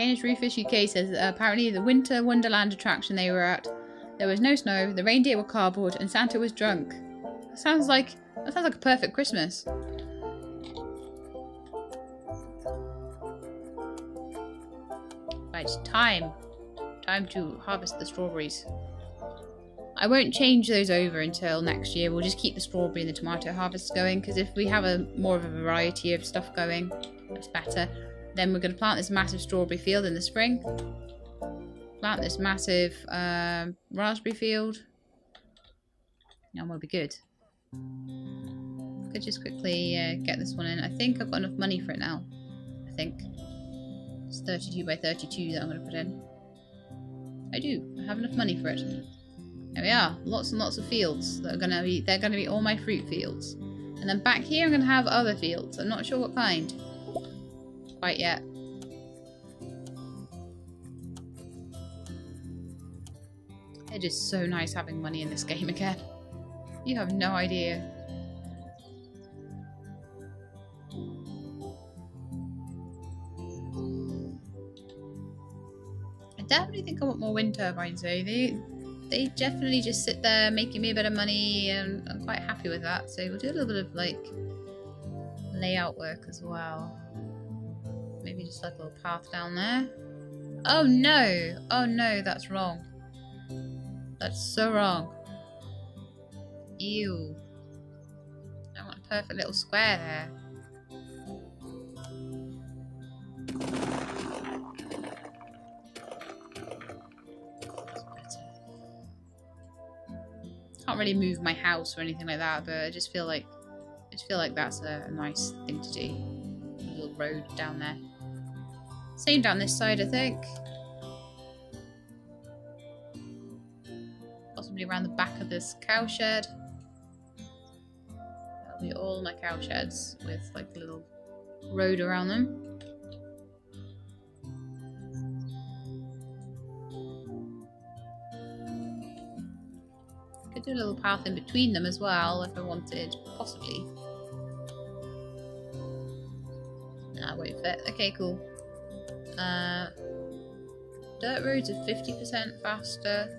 Canis Rufus UK says apparently the winter Wonderland attraction they were at, there was no snow, the reindeer were cardboard, and Santa was drunk. That sounds like a perfect Christmas. Right, time to harvest the strawberries. I won't change those over until next year. We'll just keep the strawberry and the tomato harvests going, because if we have more of a variety of stuff going, that's better. Then we're going to plant this massive strawberry field in the spring. Plant this massive raspberry field. And we'll be good. Could just quickly get this one in. I think I've got enough money for it now. I think. It's 32 by 32 that I'm going to put in. I do. I have enough money for it. There we are. Lots and lots of fields that are going to be. They're going to be all my fruit fields. And then back here I'm going to have other fields. I'm not sure what kind. Quite yet. It is so nice having money in this game again. You have no idea. I definitely think I want more wind turbines though. They definitely just sit there making me a bit of money, and I'm quite happy with that. So we'll do a little bit of like layout work as well. Maybe just like a little path down there. Oh no! Oh no, that's wrong. That's so wrong. Ew. I want a perfect little square there. Can't really move my house or anything like that, but I just feel like that's a nice thing to do. A little road down there. Same down this side, I think. Possibly around the back of this cowshed. That'll be all my cowsheds with like a little road around them. Could do a little path in between them as well if I wanted, possibly. Nah, won't fit. Okay, cool. Dirt roads are 50% faster.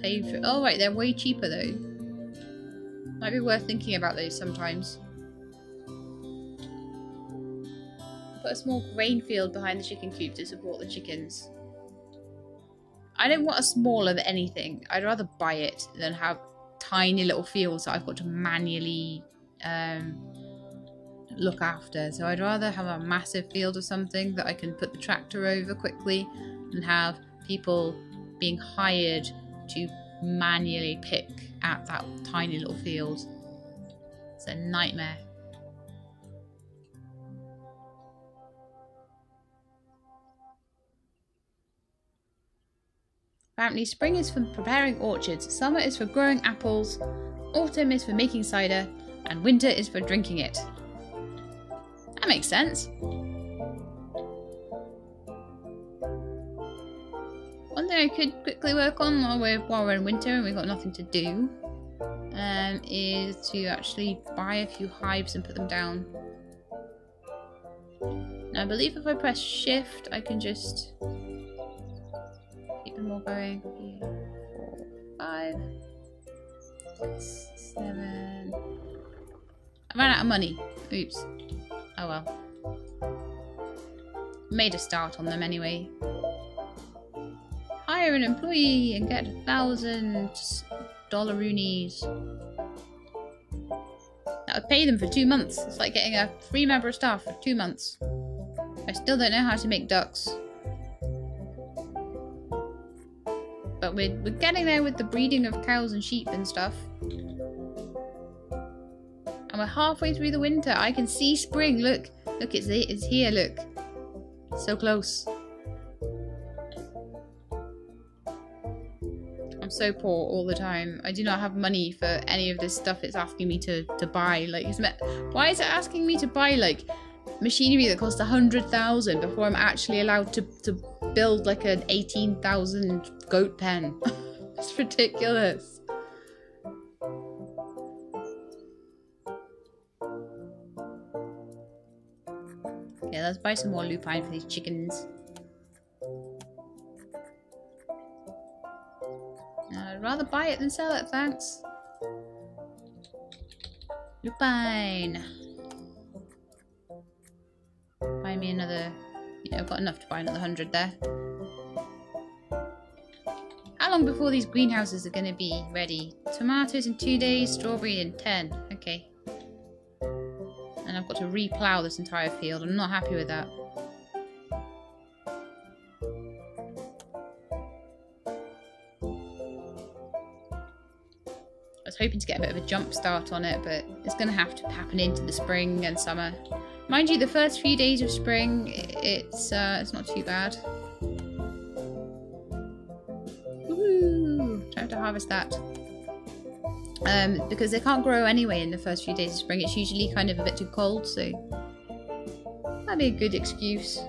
Paved. Oh right, they're way cheaper though. Might be worth thinking about those sometimes. Put a small grain field behind the chicken coop to support the chickens. I don't want a small of anything. I'd rather buy it than have tiny little fields that I've got to manually look after. So I'd rather have a massive field of something that I can put the tractor over quickly and have people being hired to manually pick at that tiny little field. It's a nightmare. Apparently spring is for preparing orchards, summer is for growing apples, autumn is for making cider, and winter is for drinking it. That makes sense. One thing I could quickly work on while we're in winter and we've got nothing to do is to actually buy a few hives and put them down. Now I believe if I press shift I can just keep them all going. 3, 4, 5, 6, 7. I ran out of money. Oops. Oh well. Made a start on them anyway. Hire an employee and get $1,000 $1,000. That would pay them for 2 months. It's like getting a free member of staff for 2 months. I still don't know how to make ducks. But we're getting there with the breeding of cows and sheep and stuff. And we're halfway through the winter. I can see spring. Look. Look, it's here, look. So close. I'm so poor all the time. I do not have money for any of this stuff it's asking me to buy. Like, why is it asking me to buy, like, machinery that costs 100,000 before I'm actually allowed to build, like, an 18,000 goat pen? It's ridiculous. Okay, let's buy some more lupine for these chickens. rather buy it than sell it, thanks. Lupine. Buy me another... Yeah, I've got enough to buy another 100 there. How long before these greenhouses are going to be ready? Tomatoes in 2 days, strawberry in 10. Okay. And I've got to re-plough this entire field. I'm not happy with that. I was hoping to get a bit of a jump start on it, but it's going to have to happen into the spring and summer. Mind you, the first few days of spring, it's not too bad. Woohoo! Time to harvest that. Because they can't grow anyway in the first few days of spring. It's usually kind of a bit too cold, so that'd be a good excuse.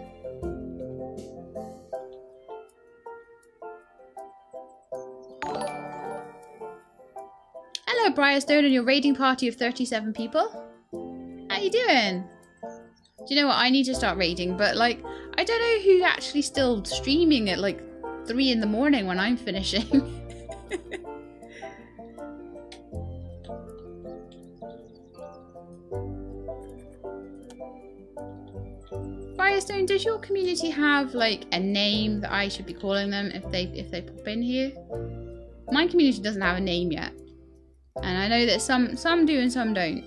Hello, Briarstone, and your raiding party of 37 people. How you doing? Do you know what? I need to start raiding, but like, I don't know who's actually still streaming at like 3 in the morning when I'm finishing. Firestone, does your community have like a name that I should be calling them if they pop in here? My community doesn't have a name yet, and I know that some do and some don't.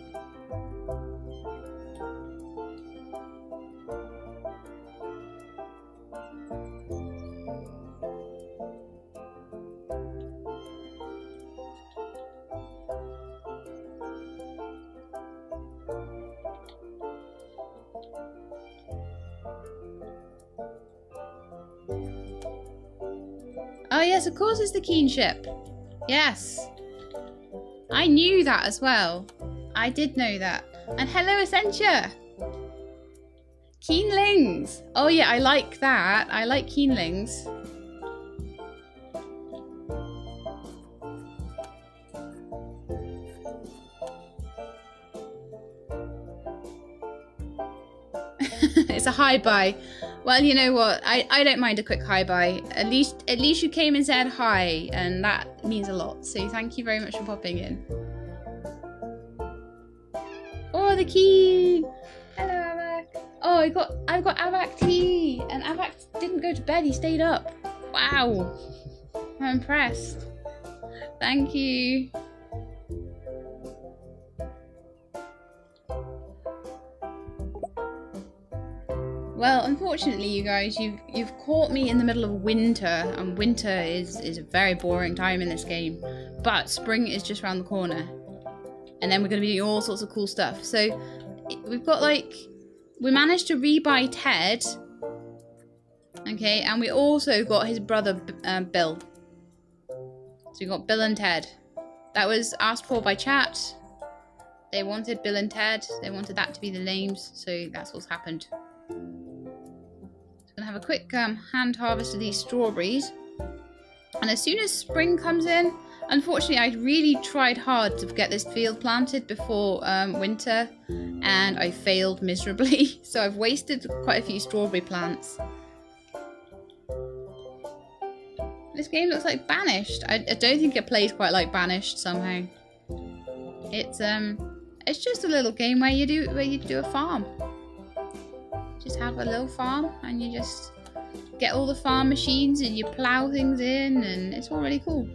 Oh yes, of course it's the Keen ship. Yes. I knew that as well. I did know that. And hello, Essentia. Keenlings. Oh yeah, I like that. I like Keenlings. It's a hi bye. Well, you know what? I don't mind a quick hi bye. At least you came and said hi, and that means a lot. So thank you very much for popping in. Oh, the key! Hello, Avak. Oh, I've got Avak tea, and Avak didn't go to bed. He stayed up. Wow, I'm impressed. Thank you. Well, unfortunately, you guys, you've caught me in the middle of winter, and winter is a very boring time in this game. But spring is just around the corner, and then we're going to be doing all sorts of cool stuff. So we've got we managed to rebuy Ted, okay, and we also got his brother Bill. So we got Bill and Ted. That was asked for by chat. They wanted Bill and Ted. They wanted that to be the names, so that's what's happened. Gonna have a quick hand harvest of these strawberries, and as soon as spring comes in, unfortunately I really tried hard to get this field planted before winter, and I failed miserably. So I've wasted quite a few strawberry plants. This game looks like Banished. I don't think it plays quite like Banished somehow. It's just a little game where you do a farm. Just have a little farm, and you just get all the farm machines and you plow things in, and it's all really cool.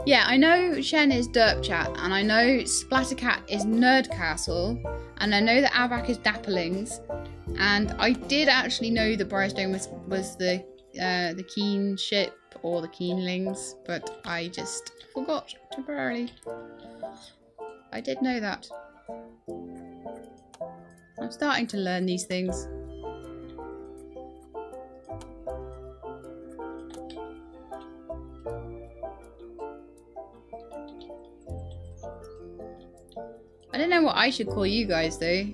Yeah, I know Shen is Derp Chat, and I know Splattercat is Nerd Castle, and I know that Avak is Dapplings, and I did actually know that Briarstone was the Keen ship or the Keenlings, but I just forgot temporarily. I did know that. I'm starting to learn these things. I don't know what I should call you guys though.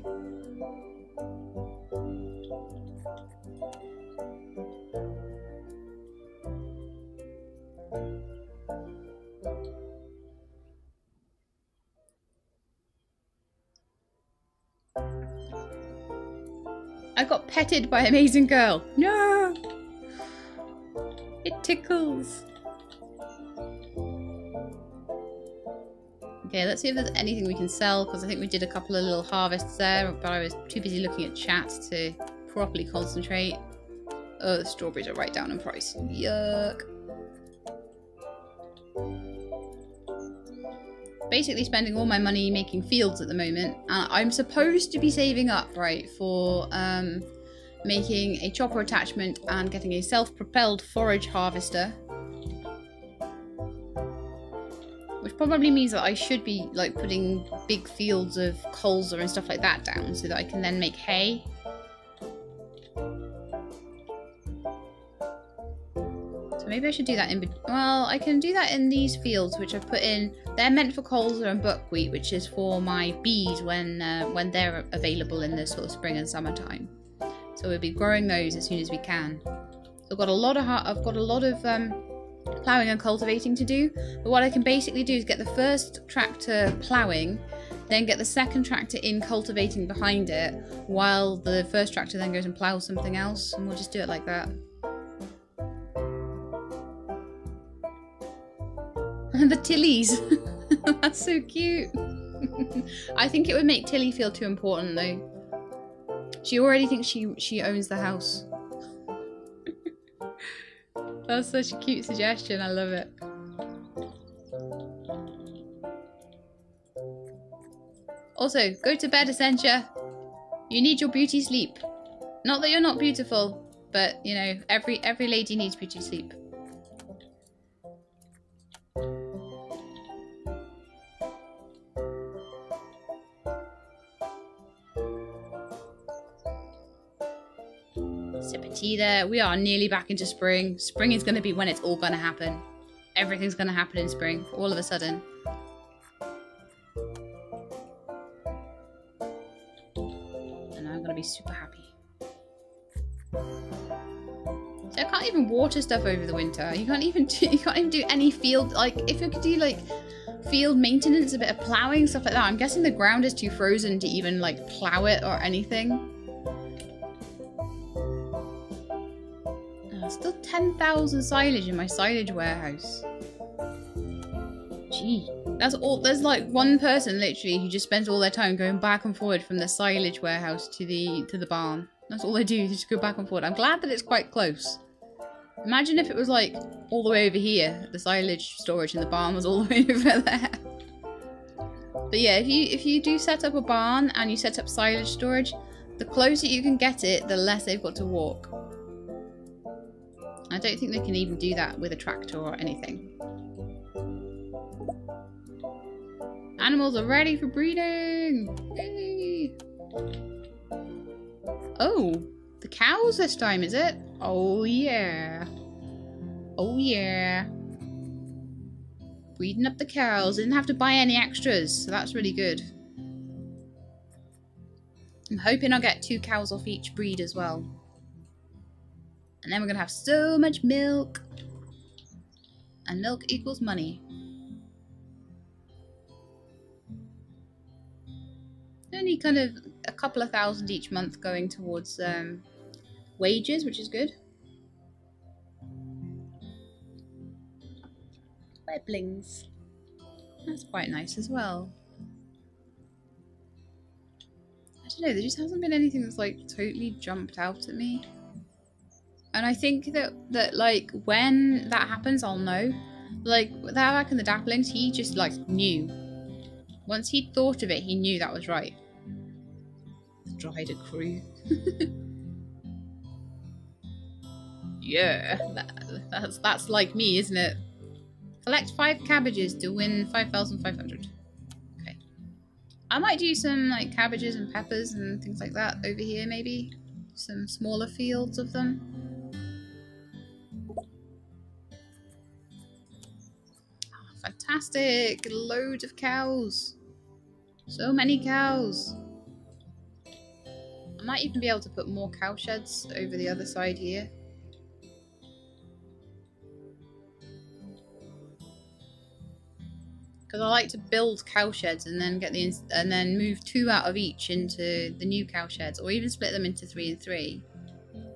I got petted by an amazing girl. No! It tickles. Okay, let's see if there's anything we can sell, because I think we did a couple of little harvests there, but I was too busy looking at chat to properly concentrate. Oh, the strawberries are right down in price. Yuck. Basically spending all my money making fields at the moment. I'm supposed to be saving up, right, for making a chopper attachment and getting a self-propelled forage harvester. Which probably means that I should be like putting big fields of colza and stuff like that down so that I can then make hay. So maybe I should do that in... Well, I can do that in these fields which I've put in. They're meant for colza and buckwheat, which is for my bees when they're available in the sort of spring and summertime. So we'll be growing those as soon as we can. So I've got a lot of ploughing and cultivating to do, but what I can basically do is get the first tractor ploughing, then get the second tractor in cultivating behind it, while the first tractor then goes and ploughs something else, and we'll just do it like that. And the Tillies! That's so cute! I think it would make Tilly feel too important though. She already thinks she owns the house. That's such a cute suggestion, I love it. Also, go to bed, Essentia. You need your beauty sleep. Not that you're not beautiful, but you know, every lady needs beauty sleep. Sip of tea there. We are nearly back into spring. Spring is going to be when it's all going to happen. Everything's going to happen in spring, all of a sudden. And I'm going to be super happy. So I can't even water stuff over the winter. You can't even do any field, like if you could do like field maintenance, a bit of ploughing, stuff like that. I'm guessing the ground is too frozen to even like plough it or anything. Still 10,000 silage in my silage warehouse. Gee, that's all. There's like one person literally who just spends all their time going back and forward from the silage warehouse to the barn. That's all they do, just go back and forward. I'm glad that it's quite close. Imagine if it was like all the way over here, the silage storage, and the barn was all the way over there. But yeah, if you do set up a barn and you set up silage storage, the closer you can get it, the less they've got to walk. I don't think they can even do that with a tractor or anything. Animals are ready for breeding! Yay! Oh, the cows this time, is it? Oh yeah. Oh yeah. Breeding up the cows. Didn't have to buy any extras, so that's really good. I'm hoping I'll get 2 cows off each breed as well. And then we're going to have so much milk. And milk equals money. Only kind of a couple of thousand each month going towards wages, which is good. Weblings. That's quite nice as well. I don't know, there just hasn't been anything that's like totally jumped out at me. And I think that like when that happens, I'll know. Like that back in the Dapplings, he just like knew. Once he thought of it, he knew that was right. The Drider crew. Yeah, that's like me, isn't it? Collect 5 cabbages to win 5,500. Okay. I might do some like cabbages and peppers and things like that over here, maybe. Some smaller fields of them. Fantastic! Loads of cows. So many cows. I might even be able to put more cow sheds over the other side here. Because I like to build cow sheds and then get and then move 2 out of each into the new cow sheds, or even split them into 3 and 3.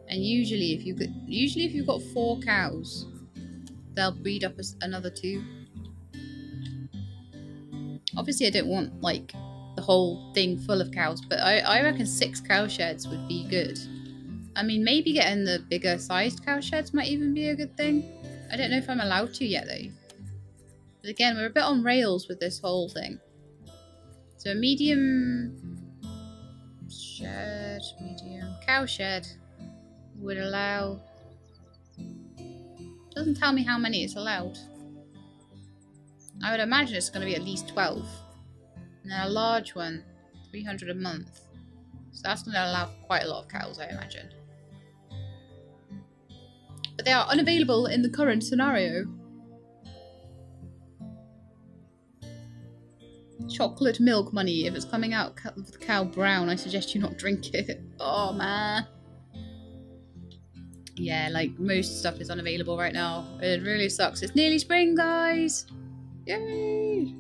And usually if you've got 4 cows, they'll breed up another 2. Obviously I don't want like the whole thing full of cows, but I reckon 6 cow sheds would be good. I mean, maybe getting the bigger sized cow sheds might even be a good thing. I don't know if I'm allowed to yet though. But again, we're a bit on rails with this whole thing. So a medium shed, medium cow shed would allow... Doesn't tell me how many it's allowed. I would imagine it's going to be at least 12. And then a large one, 300 a month. So that's going to allow for quite a lot of cows, I imagine. But they are unavailable in the current scenario. Chocolate milk money. If it's coming out of the cow brown, I suggest you not drink it. Oh, man. Yeah, like, most stuff is unavailable right now. It really sucks. It's nearly spring, guys! Yay!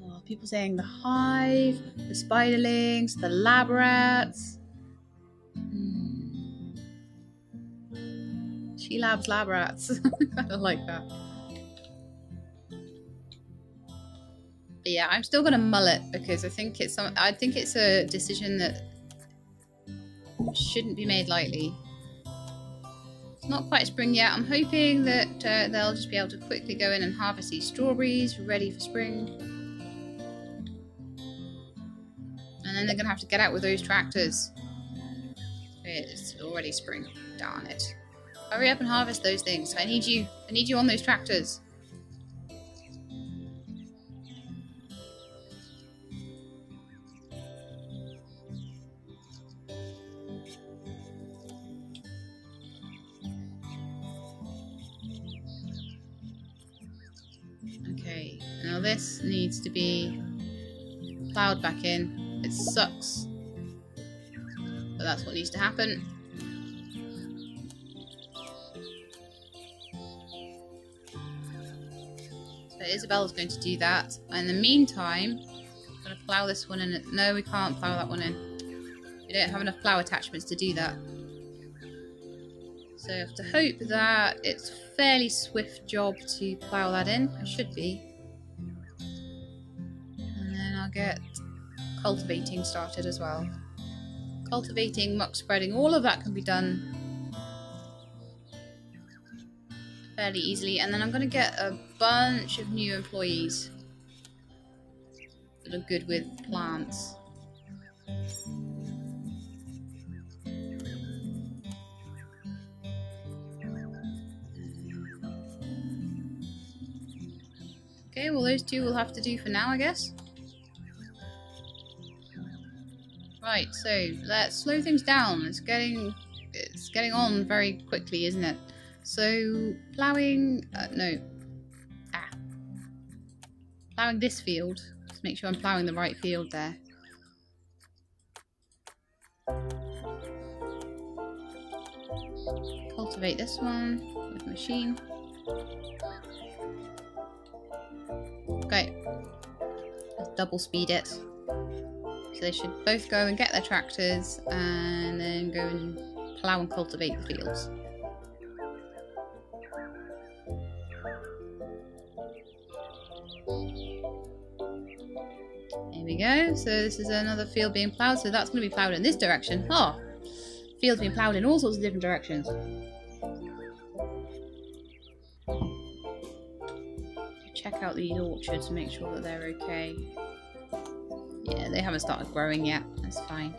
Oh, people saying the hive, the spiderlings, the lab rats. She labs lab rats. I kind of like that. But yeah, I'm still gonna mull it because I think it's a decision that shouldn't be made lightly. It's not quite spring yet. I'm hoping that they'll just be able to quickly go in and harvest these strawberries ready for spring. And then they're gonna have to get out with those tractors. It's already spring. Darn it. Hurry up and harvest those things. I need you. I need you on those tractors. Okay, now this needs to be plowed back in. It sucks, but that's what needs to happen. So Isabella's going to do that. In the meantime, I'm going to plow this one in. No, we can't plow that one in. We don't have enough plow attachments to do that. So I have to hope that it's a fairly swift job to plow that in. It should be. And then I'll get cultivating started as well. Cultivating, muck spreading, all of that can be done fairly easily. And then I'm going to get a bunch of new employees that are good with plants. Okay, well those two will have to do for now, I guess. Right, so let's slow things down. It's getting on very quickly, isn't it? So plowing, plowing this field. Let's make sure I'm plowing the right field there. Cultivate this one with machine. Okay, let's double speed it. So they should both go and get their tractors and then go and plough and cultivate the fields. There we go. So this is another field being ploughed. So that's going to be ploughed in this direction. Oh, fields being ploughed in all sorts of different directions. Check out these orchards and make sure that they're okay. Yeah, they haven't started growing yet. That's fine.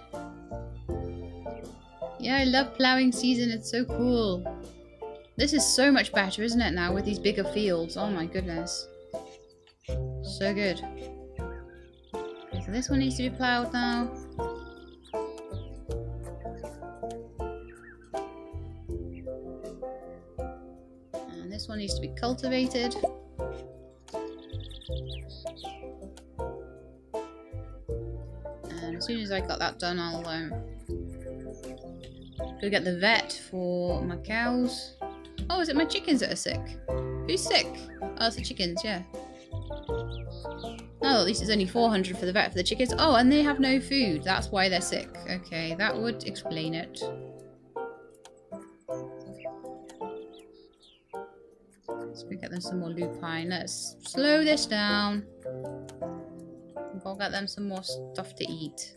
Yeah, I love ploughing season. It's so cool. This is so much better, isn't it, now with these bigger fields? Oh my goodness. So good. Okay, so this one needs to be ploughed now. And this one needs to be cultivated. As soon as I got that done, I'll go get the vet for my cows. Oh, is it my chickens that are sick? Who's sick? Oh, it's the chickens, yeah. Oh, at least it's only 400 for the vet for the chickens. Oh, and they have no food. That's why they're sick. Okay, that would explain it. Let's go get them some more lupine. Let's slow this down. Go get them some more stuff to eat.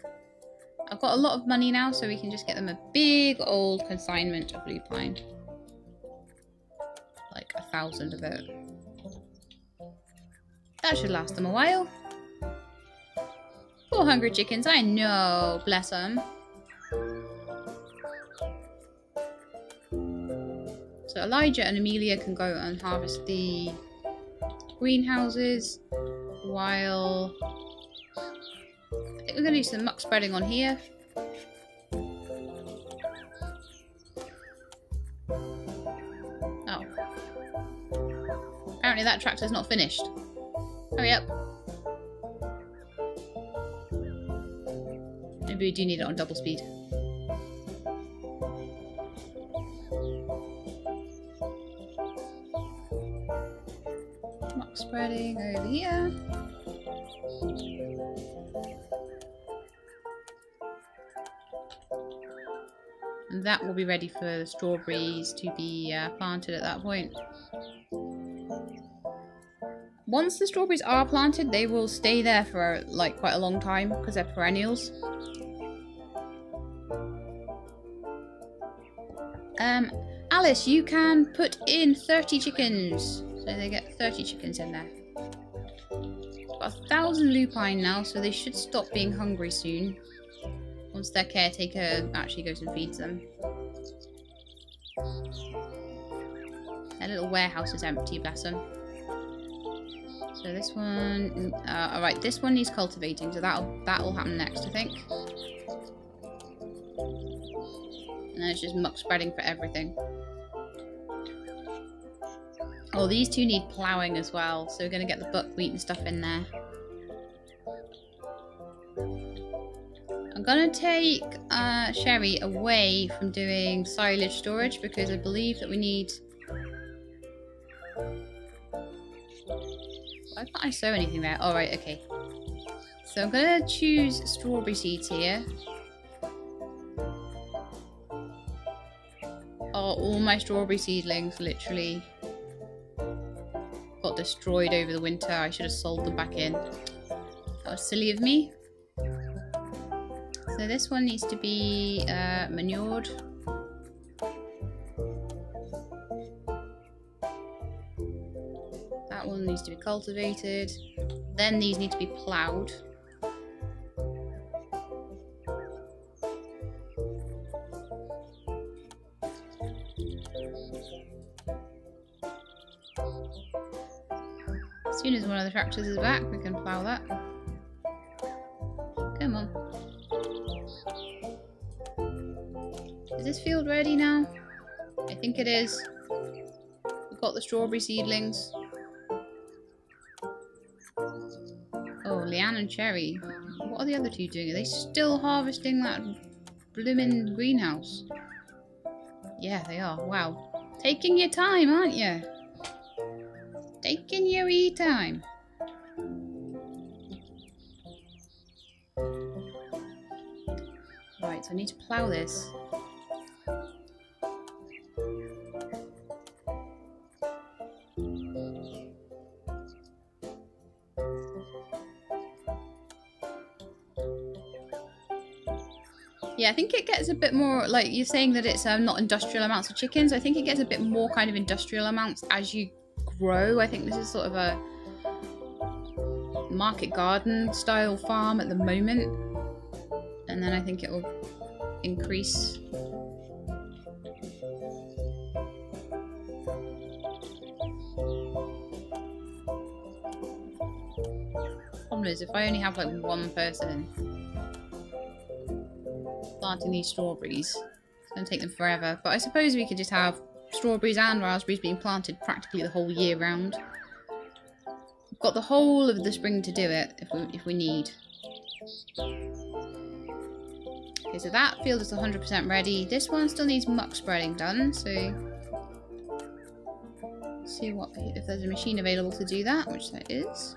I've got a lot of money now, so we can just get them a big old consignment of lupine. Like 1,000 of it. That should last them a while. Poor hungry chickens, I know, bless them. So Elijah and Amelia can go and harvest the greenhouses while... I think we're going to do some muck spreading on here. Oh. Apparently that tractor's not finished. Hurry up. Maybe we do need it on double speed. Muck spreading over here. And that will be ready for the strawberries to be planted at that point. Once the strawberries are planted, they will stay there for like quite a long time because they're perennials. Alice, you can put in 30 chickens. So they get 30 chickens in there. Got 1,000 lupine now, so they should stop being hungry soon. Once their caretaker actually goes and feeds them. Their little warehouse is empty, bless them. So this one... alright, this one needs cultivating, so that'll happen next, I think. And then it's just muck spreading for everything. Oh, these two need plowing as well, so we're going to get the buckwheat and stuff in there. I'm going to take Sherry away from doing silage storage because I believe that we need... Why can't I sow anything there? Oh, right, okay. So I'm going to choose strawberry seeds here. Oh, all my strawberry seedlings literally got destroyed over the winter. I should have sold them back in. That was silly of me. So this one needs to be manured. That one needs to be cultivated. Then these need to be ploughed. As soon as one of the tractors is back, we can plough that. Come on. Is this field ready now? I think it is. We've got the strawberry seedlings. Oh, Leanne and Cherry. What are the other two doing? Are they still harvesting that blooming greenhouse? Yeah, they are. Wow. Taking your time, aren't you? Taking your time. Right, so I need to plough this. Yeah, I think it gets a bit more, like you're saying that it's not industrial amounts of chickens. I think it gets a bit more kind of industrial amounts as you grow. I think this is sort of a market garden style farm at the moment. And then I think it will increase. Problem is, if I only have like one person planting these strawberries, it's going to take them forever. But I suppose we could just have strawberries and raspberries being planted practically the whole year round. We've got the whole of the spring to do it if we need. Okay, so that field is 100% ready. This one still needs muck spreading done, so let's see if there's a machine available to do that, which there is.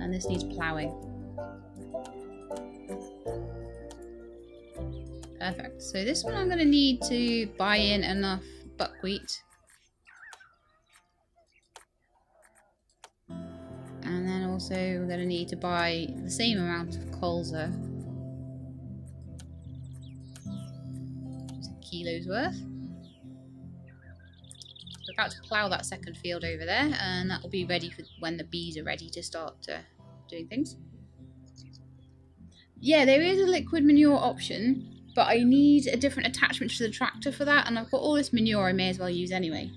And this needs ploughing. Perfect. So this one I'm going to need to buy in enough buckwheat. And then also we're going to need to buy the same amount of colza. Just a kilo's worth. We're about to plough that second field over there, and that will be ready for when the bees are ready to start doing things. Yeah, there is a liquid manure option, but I need a different attachment to the tractor for that, and I've got all this manure I may as well use anyway.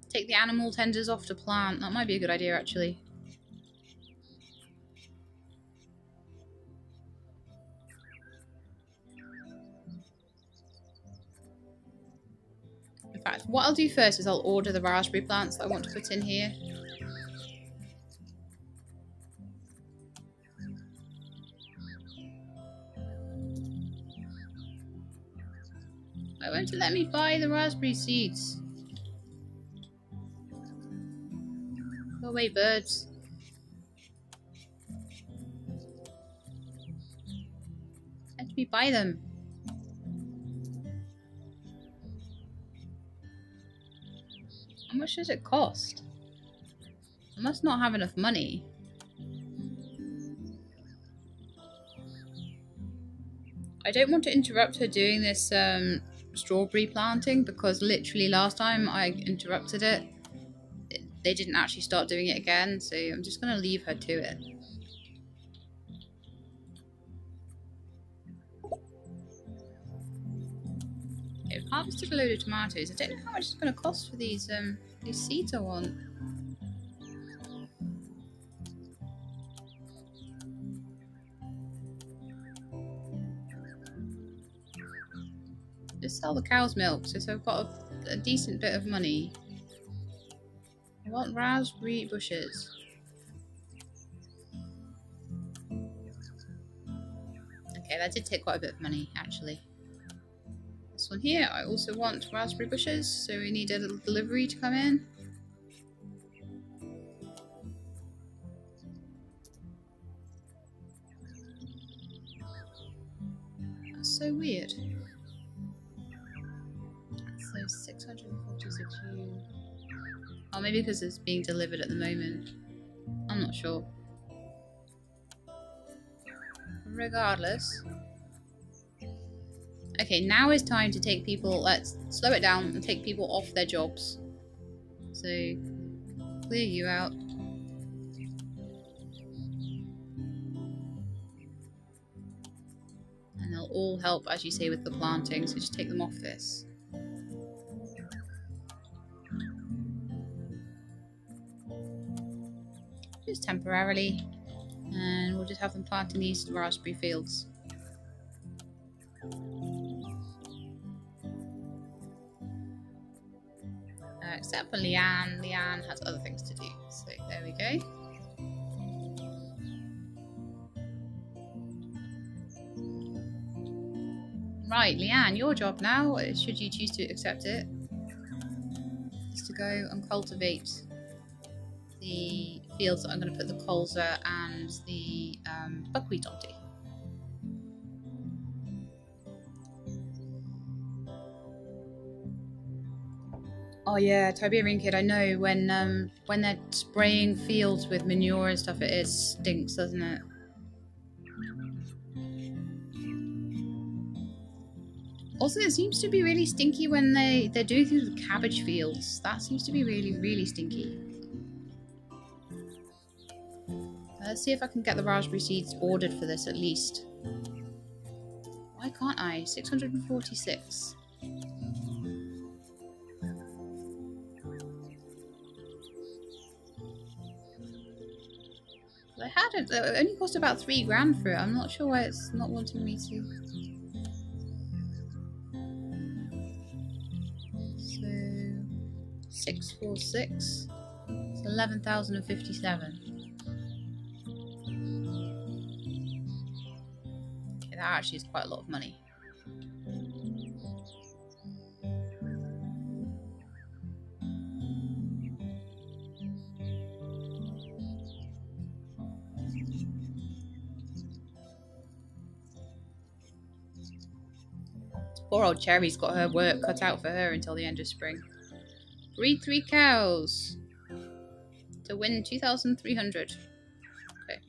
Take the animal tenders off to plant. That might be a good idea, actually. In fact, what I'll do first is I'll order the raspberry plants that I want to put in here. Why won't it let me buy the raspberry seeds? Go away, birds. Let me buy them. How much does it cost? I must not have enough money. I don't want to interrupt her doing this strawberry planting, because literally last time I interrupted it, they didn't actually start doing it again, so I'm just going to leave her to it. Okay, I've harvested a load of tomatoes. I don't know how much it's going to cost for these seeds I want. Just sell the cow's milk, so I've got a decent bit of money. I want raspberry bushes. Okay, that did take quite a bit of money, actually. This one here, I also want raspberry bushes, so we need a little delivery to come in. That's so weird. So 646 U. Oh, maybe because it's being delivered at the moment. I'm not sure. Regardless. Okay, now is time to take people, let's slow it down and take people off their jobs. So, clear you out. And they'll all help, as you say, with the planting, so just take them off this. Just temporarily, and we'll just have them planting these raspberry fields. Except for Leanne. Leanne has other things to do, so there we go. Right, Leanne, your job now, should you choose to accept it, is to go and cultivate the fields that I'm going to put the colza and the buckwheat onto. Oh yeah, Tiberian Kid, I know when they're spraying fields with manure and stuff, it stinks, doesn't it? Also, it seems to be really stinky when they're doing things with cabbage fields. That seems to be really, really stinky. Let's see if I can get the raspberry seeds ordered for this at least. Why can't I? 646. I had it. It only cost about $3 grand for it. I'm not sure why it's not wanting me to. So 646. It's 11,057. Okay, that actually is quite a lot of money. Poor old Cherry's got her work cut out for her until the end of spring. Breed 3 cows to win 2,300. Okay.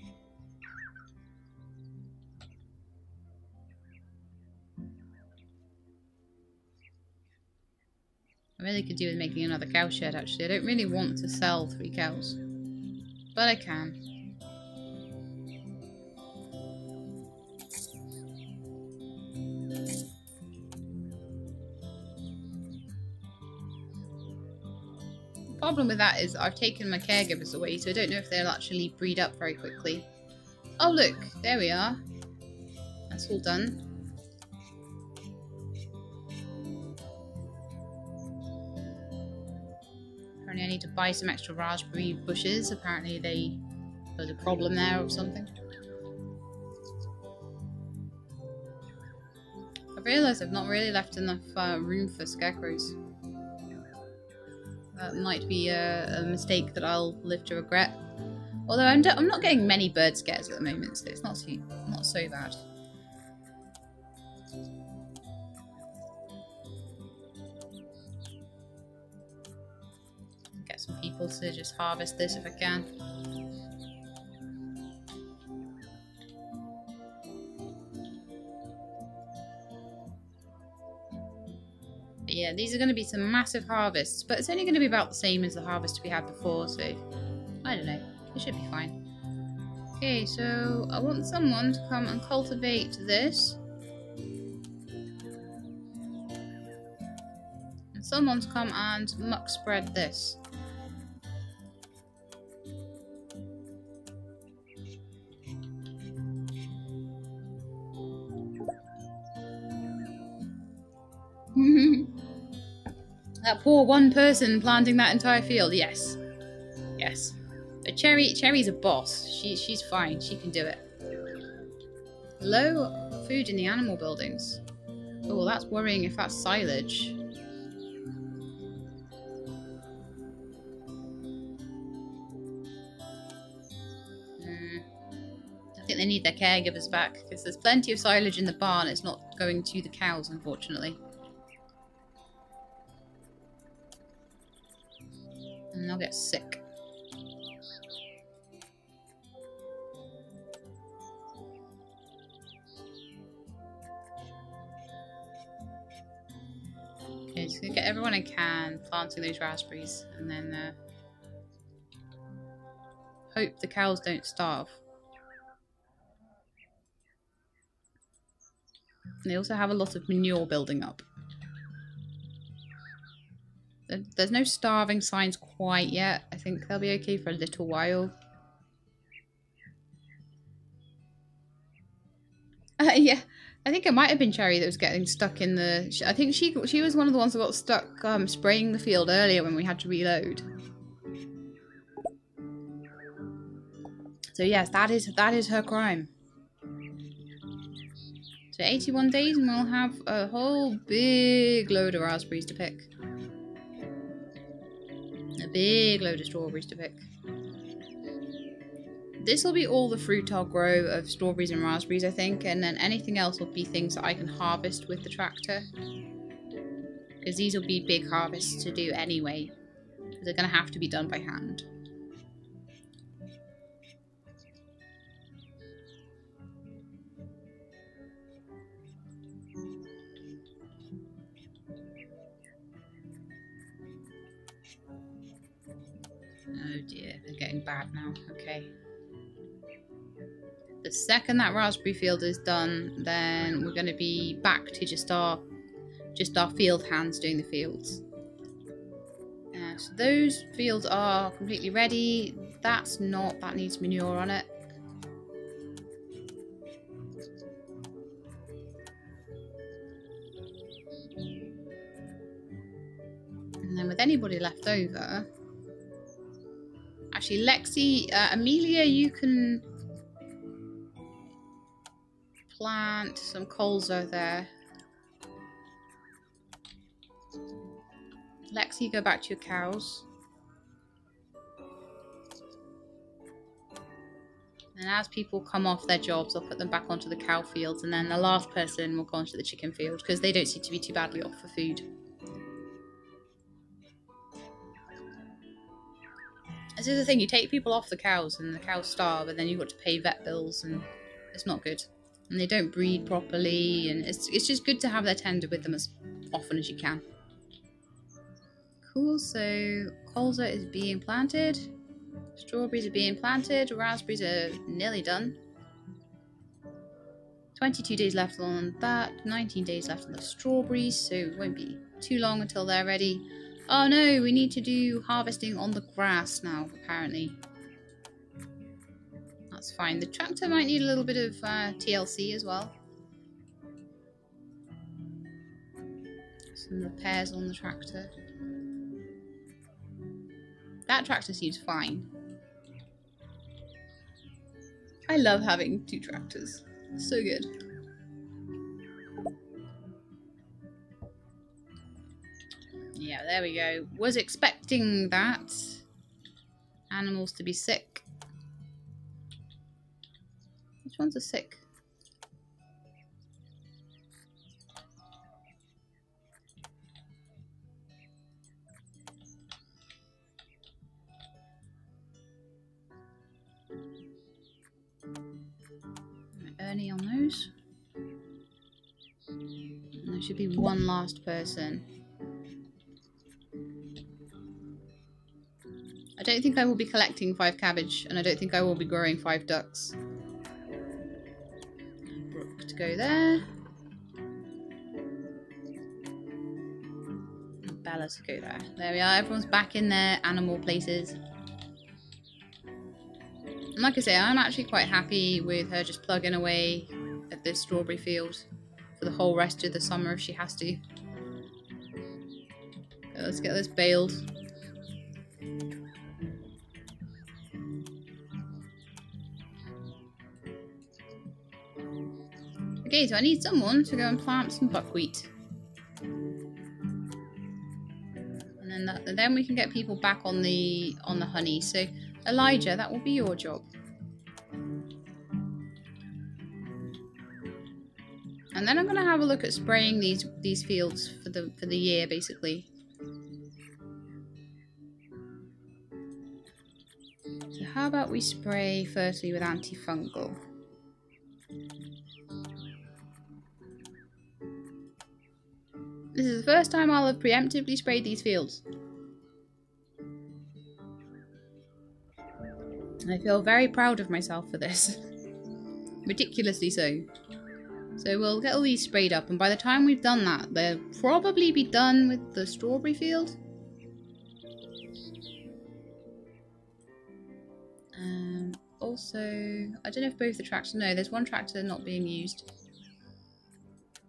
I really could do with making another cow shed, actually. I don't really want to sell 3 cows, but I can. The problem with that is I've taken my caregivers away, so I don't know if they'll actually breed up very quickly. Oh look, there we are. That's all done. Apparently I need to buy some extra raspberry bushes. Apparently there's a problem there or something. I realised I've not really left enough room for scarecrows. That might be a mistake that I'll live to regret. Although I'm not getting many bird scares at the moment, so it's not so bad. Get some people to just harvest this if I can. But yeah, these are going to be some massive harvests, but it's only going to be about the same as the harvest we had before, so I don't know. It should be fine. Okay, so I want someone to come and cultivate this. And someone to come and muck spread this. That poor one person planting that entire field. Yes. Yes. But Cherry's a boss. She's fine. She can do it. Low food in the animal buildings. Oh, that's worrying if that's silage. I think they need their caregivers back because there's plenty of silage in the barn. It's not going to the cows, unfortunately. And they'll get sick. Okay, just gonna get everyone I can planting those raspberries, and then hope the cows don't starve. And they also have a lot of manure building up. There's no starving signs quite yet. I think they'll be okay for a little while. Yeah, I think it might have been Cherry that was getting stuck in the... I think she was one of the ones that got stuck spraying the field earlier when we had to reload. So yes, that is her crime. So 81 days and we'll have a whole big load of raspberries to pick. A big load of strawberries to pick. This will be all the fruit I'll grow of strawberries and raspberries, I think, and then anything else will be things that I can harvest with the tractor. Because these will be big harvests to do anyway. They're going to have to be done by hand. Oh dear, they're getting bad now. Okay. The second that raspberry field is done, then we're going to be back to just our field hands doing the fields. So those fields are completely ready. That's not. That needs manure on it. And then with anybody left over... Actually, Lexi, Amelia, you can plant some colza there. Lexi, go back to your cows. And as people come off their jobs, I'll put them back onto the cow fields, and then the last person will go onto the chicken field, because they don't seem to be too badly off for food. This is the thing, you take people off the cows, and the cows starve, and then you've got to pay vet bills, and it's not good. And they don't breed properly, and it's just good to have their tender with them as often as you can. Cool, so colza is being planted. Strawberries are being planted. Raspberries are nearly done. 22 days left on that. 19 days left on the strawberries, so it won't be too long until they're ready. Oh no, we need to do harvesting on the grass now, apparently. That's fine. The tractor might need a little bit of TLC as well. Some repairs on the tractor. That tractor seems fine. I love having 2 tractors. So good. Yeah, there we go. Was expecting that. Animals to be sick. Which ones are sick? Ernie on those. And there should be one last person. I don't think I will be collecting 5 cabbage, and I don't think I will be growing 5 ducks. Brook to go there. And Bella to go there. There we are, everyone's back in their animal places. And like I say, I'm actually quite happy with her just plugging away at this strawberry field for the whole rest of the summer if she has to. Okay, let's get this baled. Okay, so I need someone to go and plant some buckwheat. And then we can get people back on the honey. So Elijah, that will be your job. And then I'm going to have a look at spraying these fields for the year, basically. So how about we spray firstly with antifungal? This is the first time I'll have preemptively sprayed these fields. I feel very proud of myself for this. Ridiculously so. So we'll get all these sprayed up, and by the time we've done that, they'll probably be done with the strawberry field. Also, I don't know if both the tractors... No, there's one tractor not being used.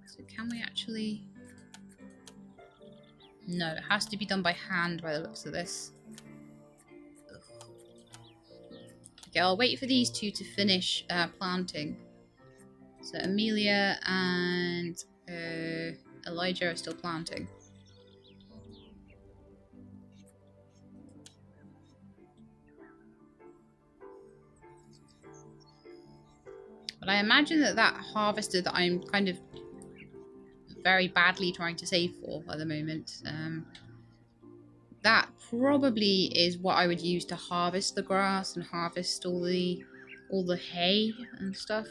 So can we actually... No, it has to be done by hand by the looks of this. Okay, I'll wait for these 2 to finish planting. So Amelia and Elijah are still planting. But I imagine that harvester that I'm kind of very badly trying to save for at the moment, that probably is what I would use to harvest the grass and harvest all the hay and stuff.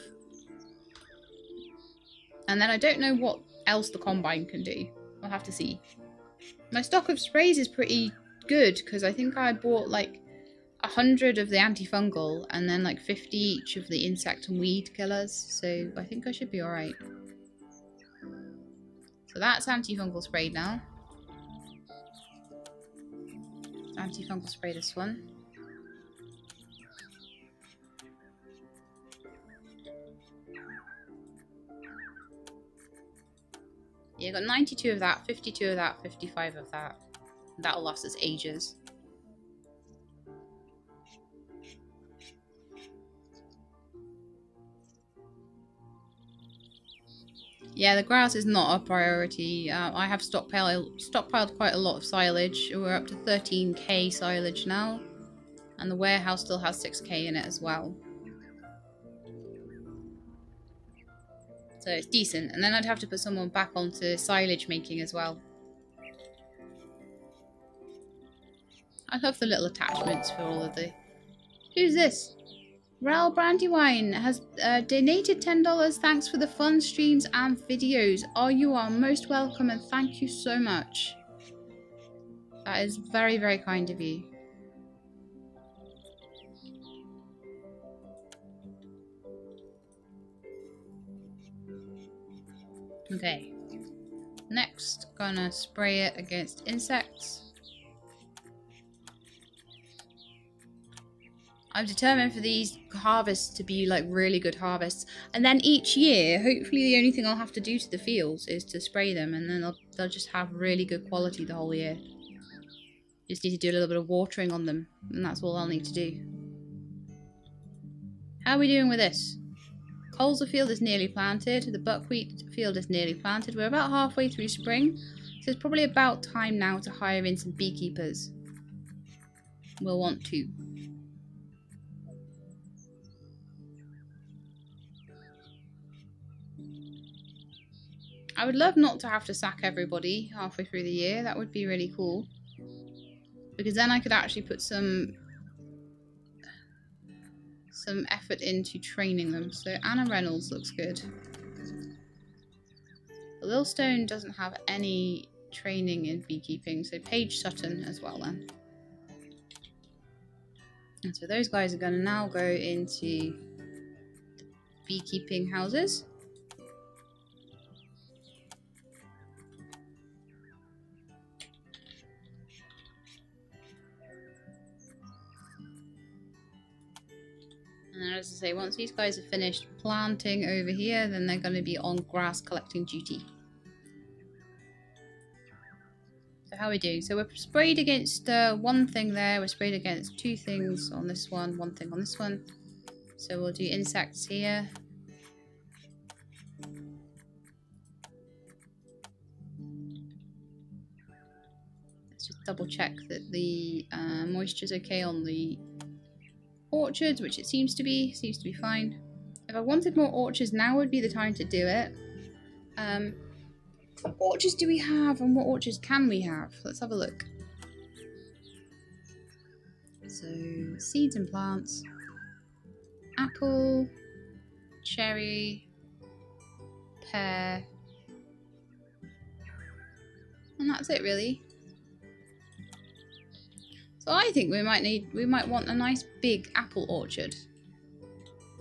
And then I don't know what else the combine can do. I'll have to see. My stock of sprays is pretty good because I think I bought like 100 of the antifungal and then like 50 each of the insect and weed killers. So I think I should be alright. So that's antifungal sprayed now. Antifungal spray this one. Yeah, got 92 of that, 52 of that, 55 of that. That'll last us ages. Yeah, the grass is not a priority. I have stockpiled quite a lot of silage. We're up to 13k silage now. And the warehouse still has 6k in it as well. So it's decent. And then I'd have to put someone back onto silage making as well. I love the little attachments for all of the... Who's this? Rel Brandywine has donated $10. Thanks for the fun streams and videos. Oh, you are most welcome and thank you so much. That is very, very kind of you. Okay. Next, gonna spray it against insects. I'm determined for these harvests to be like really good harvests. And then each year, hopefully the only thing I'll have to do to the fields is to spray them. And then they'll just have really good quality the whole year. Just need to do a little bit of watering on them. And that's all I'll need to do. How are we doing with this? Colza field is nearly planted. The buckwheat field is nearly planted. We're about halfway through spring. So it's probably about time now to hire in some beekeepers. We'll want to. I would love not to have to sack everybody halfway through the year. That would be really cool. Because then I could actually put some effort into training them. So Anna Reynolds looks good. Lilstone doesn't have any training in beekeeping. So Paige Sutton as well then. And so those guys are going to now go into the beekeeping houses. And then, as I say, once these guys have finished planting over here, then they're going to be on grass collecting duty. So how are we doing? So we're sprayed against one thing there. We're sprayed against two things on this one thing on this one. So we'll do insects here. Let's just double check that the moisture's okay on the orchards, which it seems to be fine. If I wanted more orchards, now would be the time to do it. What orchards do we have and what orchards can we have? Let's have a look. So seeds and plants, apple, cherry, pear, and that's it really. So I think we might want a nice big apple orchard.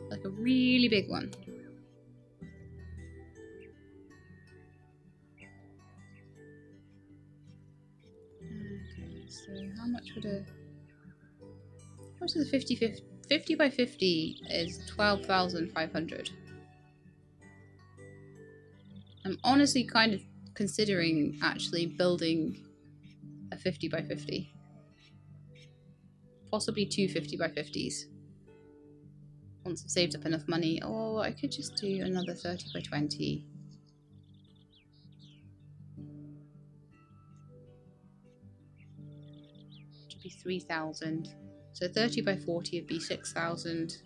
Like a really big one. Okay, so how much would a... How much is the 50 by 50 is 12,500. I'm honestly kind of considering actually building a 50 by 50. Possibly two 50 by 50s. Once I've saved up enough money. Oh, I could just do another 30 by 20. Which would be 3,000. So 30 by 40 would be 6,000.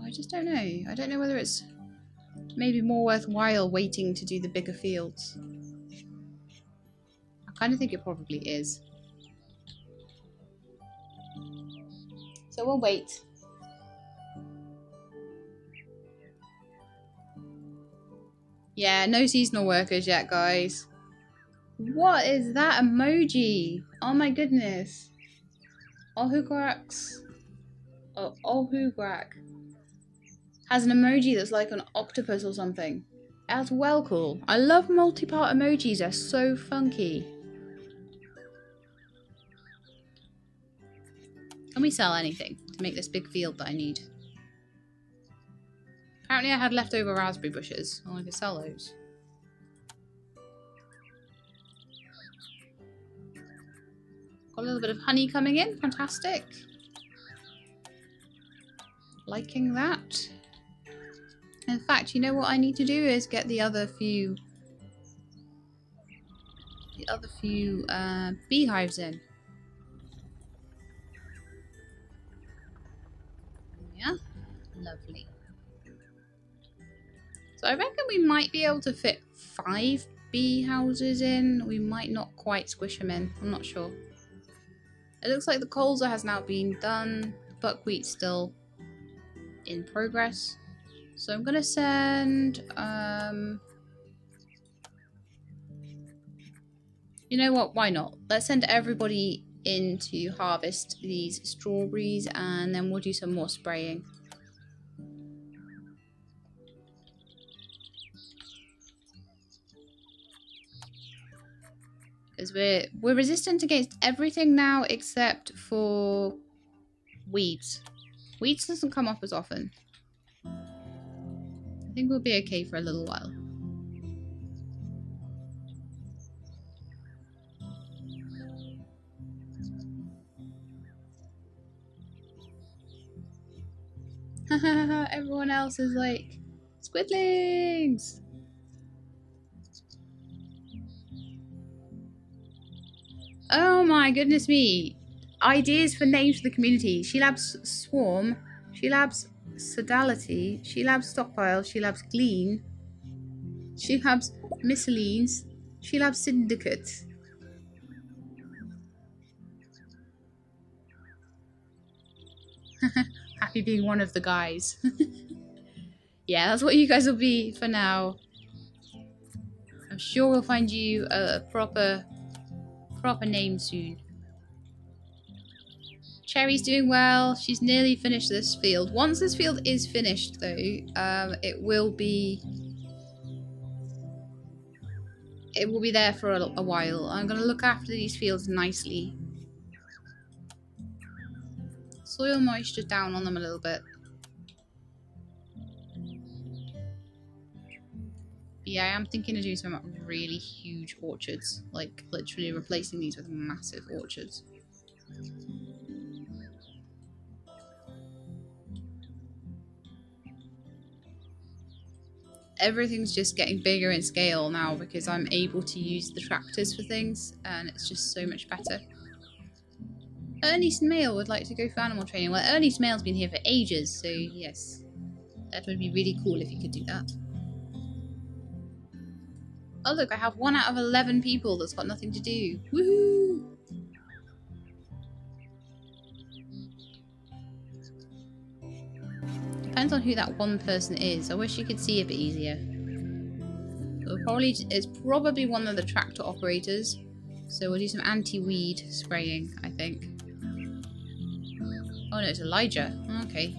I just don't know. I don't know whether it's maybe more worthwhile waiting to do the bigger fields. I kind of think it probably is. So we'll wait. Yeah, no seasonal workers yet, guys. What is that emoji? Oh my goodness. Ohugrak has an emoji that's like an octopus or something. That's well cool. I love multi-part emojis. They're so funky. Can we sell anything to make this big field that I need? Apparently I had leftover raspberry bushes. Oh, I could sell those. Got a little bit of honey coming in. Fantastic. Liking that. In fact, you know what I need to do is get the other few beehives in. Yeah, lovely. So I reckon we might be able to fit 5 bee houses in. We might not quite squish them in. I'm not sure. It looks like the colza has now been done. Buckwheat's still in progress. So I'm going to send... you know what? Why not? Let's send everybody in to harvest these strawberries and then we'll do some more spraying. Because we're resistant against everything now except for weeds. Weeds doesn't come up as often. I think we'll be okay for a little while. Everyone else is like, squidlings! Oh my goodness me. Ideas for names for the community. She Labs Swarm. She Labs Sodality. She Labs Stockpile. She Labs Glean. She Labs Miscellaneous. She Labs Syndicate. Happy being one of the guys. Yeah, that's what you guys will be for now. I'm sure we'll find you a proper name soon. Cherry's doing well. She's nearly finished this field. Once this field is finished, though, it will be there for a while. I'm going to look after these fields nicely. Soil moisture down on them a little bit. Yeah, I am thinking of doing some really huge orchards. Like, literally replacing these with massive orchards. Everything's just getting bigger in scale now because I'm able to use the tractors for things, and it's just so much better. Ernie Smale would like to go for animal training. Well, Ernie Smale's been here for ages, so yes. That would be really cool if you could do that. Oh look, I have 1 out of 11 people that's got nothing to do. Woohoo! Depends on who that one person is. I wish you could see a bit easier. It's probably one of the tractor operators. So we'll do some anti-weed spraying, I think. Oh no, it's Elijah. Okay.